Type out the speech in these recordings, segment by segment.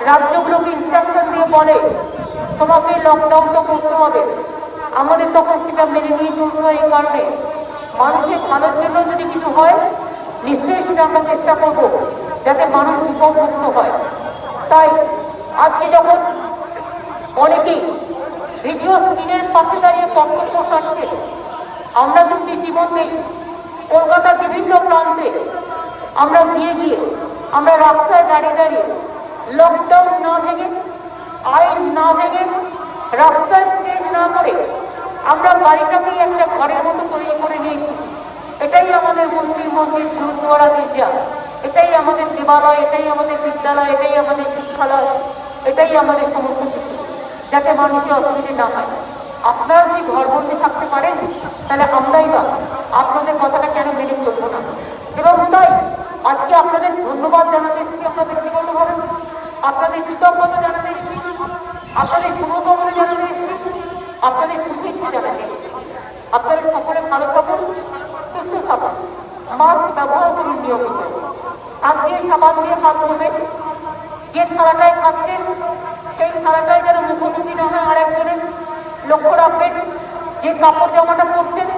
রাজ্যগুলোকে instruction দিয়ে বলে তোমাকে লকডাউনটা করতে হবে, আমাদের তখন সেটা মেনে নিয়ে চলতে হয়। এই কারণে মানুষের ভালোর জন্য যদি কিছু হয় নিশ্চয়ই সেটা আমরা চেষ্টা করব যাতে মানুষ বিপদমুক্ত হয়। তাই আজকে যখন অনেকেই ভিডিও স্ক্রিনের পাশে দাঁড়িয়ে বক্তব্য রাখছে, আমরা যদি ইতিমধ্যেই কলকাতার বিভিন্ন প্রান্তে আমরা গিয়ে আমরা রাস্তায় দাঁড়িয়ে দাঁড়িয়ে লকডাউন না ভেঙে, আইন না ভেঙে, রাস্তায় চেঞ্জ না করে আমরা বাড়িটাকেই একটা ঘরের মতো তৈরি করে নিয়েছি। এটাই আমাদের মন্দির, গুরুদ্বারা, গির্জা, এটাই আমাদের দেবালয়, এটাই আমাদের বিদ্যালয়, এটাই আমাদের শিক্ষালয়, এটাই আমাদের সমস্ত কিছু, যাতে মানুষের অসুবিধে না হয়। আপনারা যদি ঘর বন্দী থাকতে পারেন তাহলে আমরাই বা আপনাদের কথাটা কেন মেনে চলবো না? এবং তাই আজকে আপনাদের ধন্যবাদ জানাতে এসেছি, আমরা ব্যক্তিগতভাবে আপনাদের কৃতজ্ঞতা জানাতে এসেছি, আপনাদের শুভকামনা জানাতে এসেছি, আপনাদের শুভেচ্ছা জানাতে এসেছি। আপনাদের সকলে ভালো থাকুন, সুস্থ থাকুন, মাস্ক ব্যবহার করুন নিয়মিত। আজকে সাবান দিয়ে হাত ধোবেন, যে থালাটায় খাচ্ছেন সেই থালাটায় যেন মুখোমুখি না হয় আর একজনের লক্ষ্য রাখবেন। যে কাপড় জামাটা পরছেন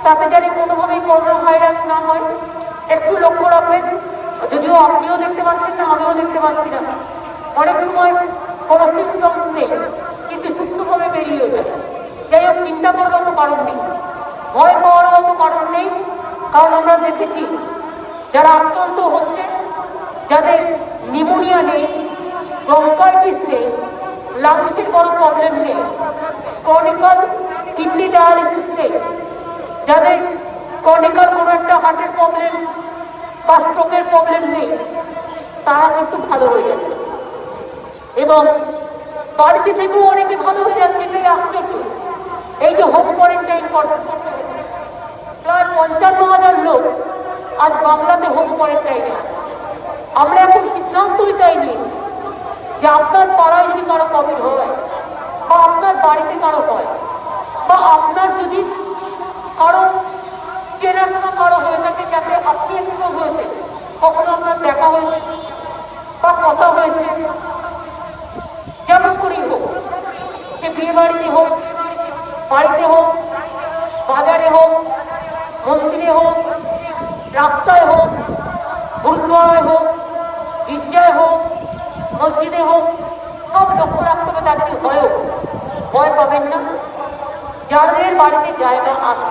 তাতে যেন কোনোভাবেই করোনা ভাইরাস না হয় একটু লক্ষ্য রাখবেন। যদিও আপনিও দেখতে পাচ্ছেন না, আমিও দেখতে পাচ্ছি না, অনেক সময় কোনো সিমটম নেই কিন্তু সুস্থভাবে বেরিয়ে যায়। যাই হোক, চিন্তা করার মতো কারণ নেই, ভয় পাওয়ার মতো কারণ নেই। কারণ আমরা দেখেছি যারা আক্রান্ত হচ্ছে, যাদের নিউমোনিয়া নেই, ব্রঙ্কাইটিস নেই, লাংসের বড় প্রবলেম নেই, ক্রনিক্যাল কিডনি ডায়ালিসিস নেই, যাদের ক্রনিক্যাল কোনো একটা হার্টের প্রবলেম বা স্ট্রোকের প্রবলেম নেই, তারা কিন্তু ভালো হয়ে যাচ্ছে। এবং বাড়িতে থেকেও অনেকে ভালো হয়ে যাচ্ছে। এটাই আশ্চর্য। এই যে হোম কোয়ারেন্টাইন করতে প্রায় ৫৫,০০০ লোক আজ বাংলাতে হোম কোয়ারেন্টাইনে। আমরা এখন সিদ্ধান্তই চাইনি যে আপনার পাড়ায় যদি কারো কোভিড হয় বা আপনার বাড়িতে কারো হয় বা আপনার যদি কারো চেনাশোনা কারো হয়ে থাকে, যাতে আপনি একটু হয়েছে, কখনো আপনার দেখা হয়েছে বা কথা হয়েছে, যেমন করেই হোক, সে বিয়ে বাড়িতে হোক, বাড়িতে হোক, বাজারে হোক, মন্দিরে হোক, রাস্তায় হোক, গুরুদ্বারায় হোক, গির্জায় হোক, মসজিদে হোক, সব লক্ষ্য রাখতে হবে তাদের হয়েও ভয় পাবেন না। যাদের বাড়িতে জায়গা আছে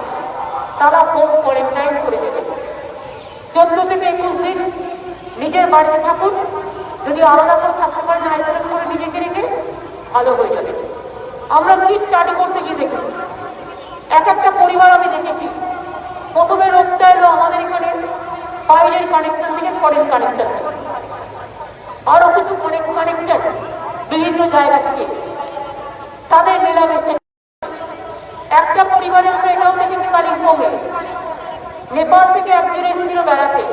তারা হোম কোয়ারেন্টাইন করে দেবেন। 14 থেকে 21 দিন নিজের বাড়িতে থাকুন। যদি আলাদা করে থাকতে পারেন, আইসোলেট করে নিজেকে রেখে ভালো হয়ে যাবে। আমরা কি স্টাডি করতে গিয়ে দেখেছি, এক একটা পরিবার আমি দেখেছি, প্রথমে রোগটা এলো আমাদের এখানে বাইরের কানেকশন থেকে ফরেন কানেকশন, আরো কিছু কানেকশন বিভিন্ন জায়গা থেকে তাদের মেলামেশা। একটা পরিবারে আমরা এটাও দেখেছি, কালিম্পংয়ে নেপাল থেকে একজন এসেছিল বেড়াতে,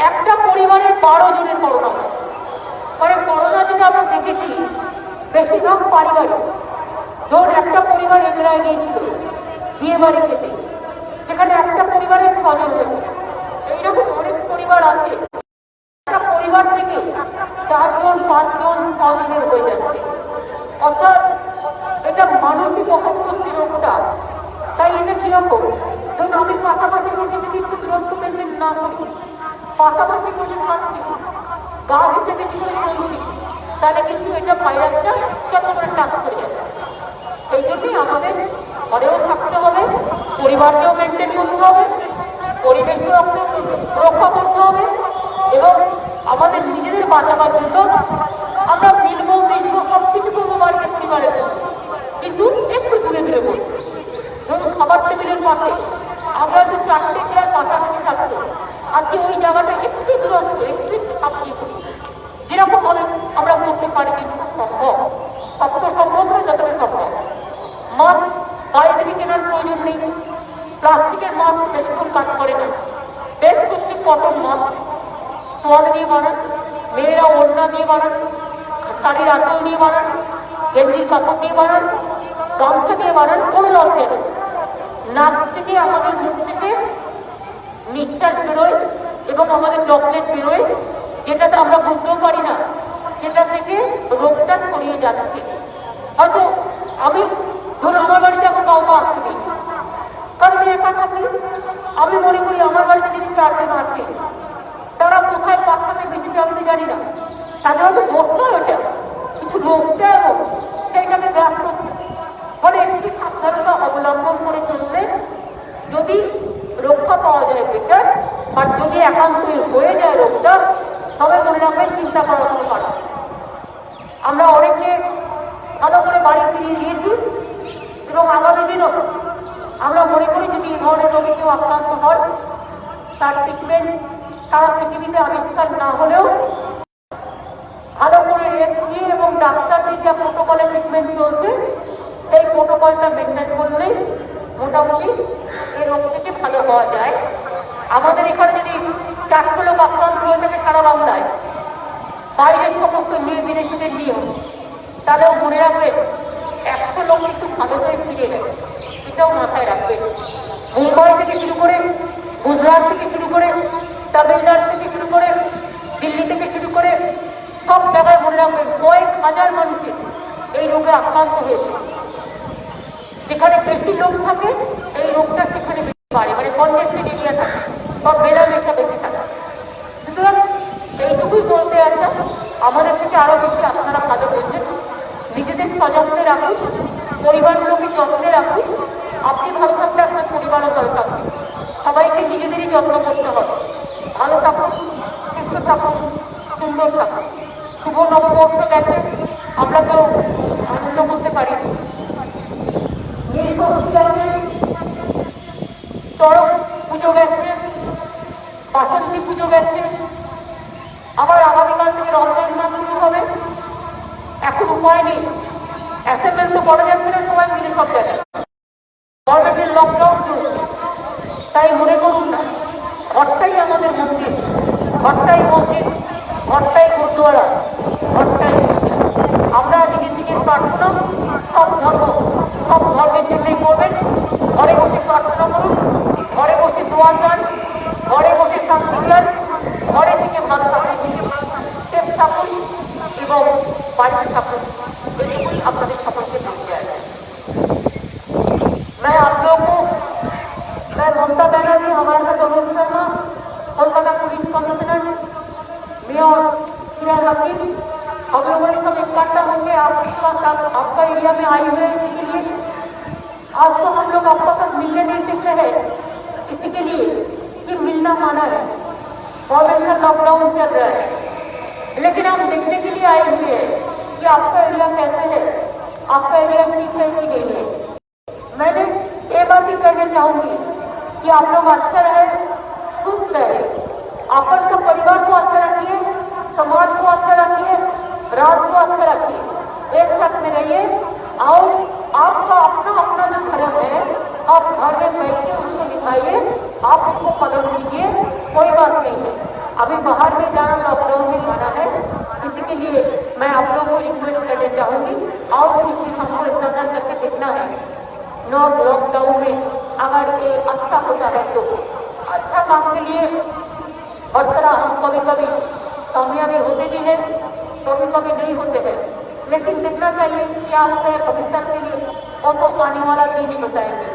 একটা পরিবারের 12 জনের করোনা হয়। মানে করোনা যদি আমরা দেখেছি বেশিরভাগ পারিবারিক। ধরুন একটা পরিবার এমরায় গিয়েছিল বিয়ে বাড়ি খেতে, সেখানে একটা পরিবারের 6 জন হয়েছে। এইরকম অনেক পরিবার আছে, একটা পরিবার থেকে 4 জন, 5 জন, 6 জনের হয়ে যাচ্ছে। অর্থাৎ এটা মানসিক অসন্তুষ্টি রোগটা। তাই এটা কিরকম, ধরুন আমি পাশাপাশি বসে যদি একটু দূরত্ব মেনটেন না করি, পাশাপাশি বসে থাকছি, গা ঘেঁটে বেশি করে চলছি, তাহলে কিন্তু এটা ভাইরাসটা চট্টগ্রামে টাচ করে যাবে। সেই জন্যই আমাদের ঘরেও থাকতে হবে, পরিবারকেও মেনটেন করতে হবে, পরিবেশকেও রক্ষা করতে হবে এবং আমাদের নিজেদের বাঁচাবার জন্য আমরা মিলবো সব কিছু করবো বাড়িতে পরিবারের জন্য, কিন্তু একটু দূরে দূরে বলবো। ধরুন খাবার টেবিলের পাশে আমরা যে 4টে চেয়ার পাশাপাশি থাকতো, আজকে ওই জায়গাটা একটু দূরত্ব, একটু থাকতে যেরকম ভাবে আমরা করতে পারি কিন্তু সম্ভব, যতটা সম্ভব নয় যতটা সম্ভব। মাস্ক বাইরে থেকে কেনার প্রয়োজন নেই, প্লাস্টিকের মাস্ক বেশিক্ষণ কাজ করে না। বেশ কিছু কটন মাস্ক তোয়াল দিয়ে বানান, মেয়েরা ওড়না দিয়ে বানান, শাড়ির আঁচল দিয়ে বানান, গেঞ্জির কাপড় দিয়ে বানান, গামছা দিয়ে বানান, কোনো লজ্জা নেই। নাক থেকে আমাদের মুখ থেকে নিঃশ্বাস বেরোয় এবং আমাদের চকলেট বেরোয়, যেটাতে আমরা বুঝতেও পারি না, সেটা থেকে রোগটা ছড়িয়ে যাচ্ছে। হয়তো আমি ধরুন আমার বাড়িতে এখন কাউকে আসতে দিই, কারণ আমি একা থাকি। আমি মনে করি আমার বাড়িতে যদি 4 জন আছে, তারা কোথায় পাখাতে বেশিটা আমি জানি না, তাদের হয়তো বসলো ওটা কিছু রোগটা এবং সেইটাকে ব্যস্ত হচ্ছে। ফলে একটি সাবধানতা অবলম্বন করে চললে যদি রক্ষা পাওয়া যায় বেটার, আর যদি একান্তই হয়ে যায় রোগটা, তবে মনে রাখবেন চিন্তা করার কোনো কারণ। আমরা অনেকে ভালো করে বাড়ি ফিরিয়ে দিয়েছি এবং আগামী দিনও আমরা মনে করি যদি এই ধরনের রোগে কেউ আক্রান্ত হয়, তার ট্রিটমেন্ট সারা পৃথিবীতে আবিষ্কার না হলেও ভালো করে রেস্ট দিয়ে এবং ডাক্তারদের যা প্রোটোকলে ট্রিটমেন্ট চলছে সেই প্রোটোকলটা মেনটেন করলেই মোটামুটি এই রোগ থেকে ভালো হওয়া যায়। আমাদের এখানে যদি 400 লোক আক্রান্ত হয়ে থাকে সারা বাংলায়, বাইরের সমস্ত নিয়ে বিদেশিদের নিয়ম, তাহলেও মনে রাখবেন 100 লোক কিন্তু ভালো হয়ে ফিরে গেছে, এটাও মাথায় রাখবেন। মুম্বাই থেকে শুরু করে, গুজরাট থেকে শুরু করে, তামিলনাড়ু থেকে শুরু করে, দিল্লি থেকে শুরু করে সব জায়গায় মনে রাখবেন কয়েক হাজার মানুষের এই রোগে আক্রান্ত হয়েছে। যেখানে বেশি লোক থাকে এই রোগটা সেখানে বেশি বাড়ে, মানে কনজেস্টেড এরিয়া থাকে বা মেলামেশা বেশি থাকে। সুতরাং এইটুকুই বলতে আসা, আমাদের থেকে আরো বেশি আপনারা ভালো করছেন। নিজেদের সযত্নে রাখুন, পরিবারগুলোকে যত্নে রাখুন। আপনি ভালো থাকলে আপনার পরিবারও ভালো থাকবে। সবাইকে নিজেদেরই যত্ন করতে হবে। ভালো থাকুন, সুস্থ থাকুন, সুন্দর থাকুন। শুভ নববর্ষ গেছে, আমরা তো আনন্দ করতে পারি। চড়ক পুজো গেছে, বাসন্তী পুজো গেছে, আবার আগামীকাল থেকে রমজান মাস শুরু হবে। এখন উপায় নেই, অ্যাসেম্বল তো করা যাচ্ছে না সবাই মিলে সব জায়গায়। গভর্নমেন্টের লকডাউন চলছে, তাই মনে করুন না ঘরটাই আমাদের মন্দির, ঘরটাই মসজিদ, ঘরটাই গুরুদ্বারা, ঘরটাই। আমরা নিজের প্রার্থনা সব ধর্মের জন্যই করবেন। ঘরে বসে প্রার্থনা করুন, ঘরে বসে দোয়া চান, ঘরে বসে শান্তি চান, ঘরে থেকে ভালো থাকুন, সেফ থাকুন এবং বাড়িতে থাকুন। এটুকুই আপনাদের সকলকে বলতে আছে। मैं ममता बनर्जी, हमारे साथ Anuj Sharma, Kolkata police commissioner, mayor Kiran Hakim, हम लोगों ने सब इकट्ठा होंगे आपका एरिया में आए हुए हैं। इसी लिए आज तो हम लोग आपको तक मिलने नहीं सकते हैं, इसी के लिए कि मिलना माना है। गवर्नमेंट का लॉकडाउन चल रहा है, लेकिन हम देखने के लिए आए हुए हैं कि आपका एरिया कैसे है, आपका एरिया ठीक है कि नहीं है। मैंने ये बात ही कहना चाहूंगी कि आप लोग अच्छा रहे, सुस्त रहे, अपन का परिवार को अच्छा रखिए, समाज को अच्छा रखिए, राज्य को अच्छा रखिए, एक साथ में रहिए। और आपका अपना अपना जो धर्म है, आप घर में बैठ के उसको निभाइए, आप उसको पालन कीजिए, कोई बात नहीं है। अभी बाहर में जाना लॉकडाउन में माना है, इसी के लिए मैं आप लोगों को रिक्वेस्ट करना चाहूंगी और कुछ चीज हमको इंतजार करके देखना है। नॉट लॉकडाउन में अगर ये अच्छा होता है तो अच्छा काम के लिए हर तरह हम कभी कभी कामयाबी होते भी हैं, कभी कभी नहीं होते हैं, लेकिन देखना चाहिए क्या होता है भविष्य के लिए, और तो आने वाला दिन ही बताएंगे।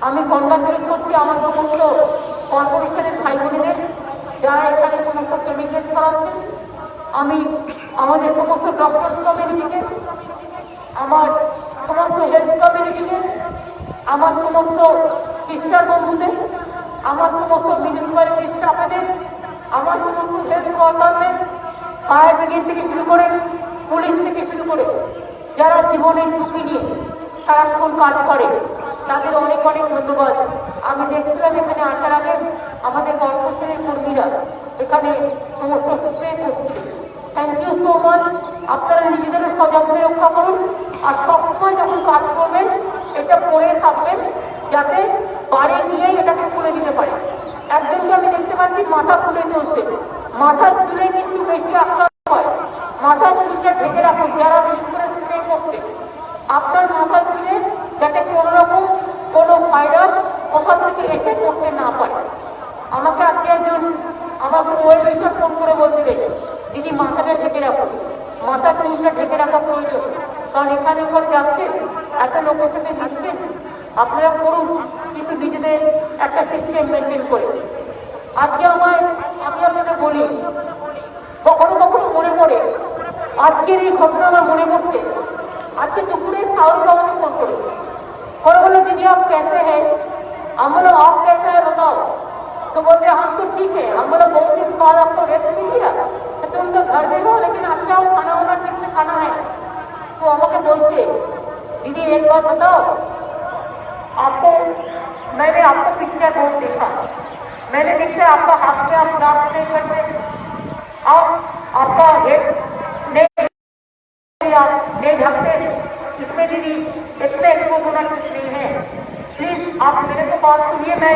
আমি কংগ্রাচুলেট করছি আমার সমস্ত কর্পোরেশনের ভাই বোনেদের যারা এখানে সমস্ত কেমিক্যাল করাচ্ছেন। আমি আমাদের সমস্ত ডক্টর কমিউনিটিকে, আমার সমস্ত হেলথ কমিউনিটিকে, আমার সমস্ত সিস্টার বন্ধুদের, আমার সমস্ত মিউনিসিপ্যালিটি স্টাফেদের, আমার সমস্ত হেলথ ওয়ার্কারদের, ফায়ার ব্রিগেড থেকে শুরু করে, পুলিশ থেকে শুরু করে যারা জীবনের ঝুঁকি নিয়ে সারাক্ষণ কাজ করে, তাদের অনেক অনেক ধন্যবাদ। আমি দেখছিলাম এখানে আসার আগে আমাদের কর্পোরেশনের কর্মীরা এখানে সমস্ত স্প্রে করছিলেন। Thank you so much. আপনারা নিজেদের সযত্নে রক্ষা করুন, আর সবসময় যখন কাজ করবেন এটা পরে থাকবেন যাতে বাড়ি নিয়েই এটাকে খুলে দিতে পারে। একজনকে আমি দেখতে পাচ্ছি মাথা খুলে চলছে, মাথার চুলে কিন্তু বেশি আক্রান্ত হয়। মাথার চুলটা ঢেকে রাখুন যারা বিশেষ করে স্প্রে করছে, আপনার মাথার চুলে যাতে কোনো রকম কোনো ভাইরাস ওখান থেকে এসে করতে না পারে। আমাকে আজকে একজন আমার ওয়েল উইশার ফোন করে বলছিলেন দিদি মাথাটা ঢেকে রাখুন। মাথা টুলটা ঢেকে রাখা প্রয়োজন, কারণ এখানে ওখানে যাচ্ছেন, এত লোকের সাথে মিশছেন, আপনারা করুন, কিন্তু নিজেদের একটা সিস্টেম মেনটেন করে। আজকে আমি আপনাদের বলি, কখনো কখনো মনে পড়ে, আজকের এই ঘটনা আমার মনে পড়ছে, আজকে দুপুরে শাহরুখ আমাকে ফোন করেছে, और बोले दीदी आप कैसे हैं? हम बोले आप कैसे है बताओ। तो बोलते हम तो ठीक है। हम बोले बहुत दिन बाद आपको रेस्ट नहीं दिया, तो तुम तो घर में हो लेकिन अच्छा हो, खाना वाना ठीक से खाना है। तो আমাকে বলছে दीदी एक बात बताओ, मैंने आपको पिक्चर बहुत देखा, मैंने देखा आपका हाथ पे आप रात नहीं करते, आप आपका हेड नहीं ढकते, इसमें दीदी इतने एक्सपोज होना कुछ नहीं है। प्लीज आप मेरे को बात सुनिए, मैं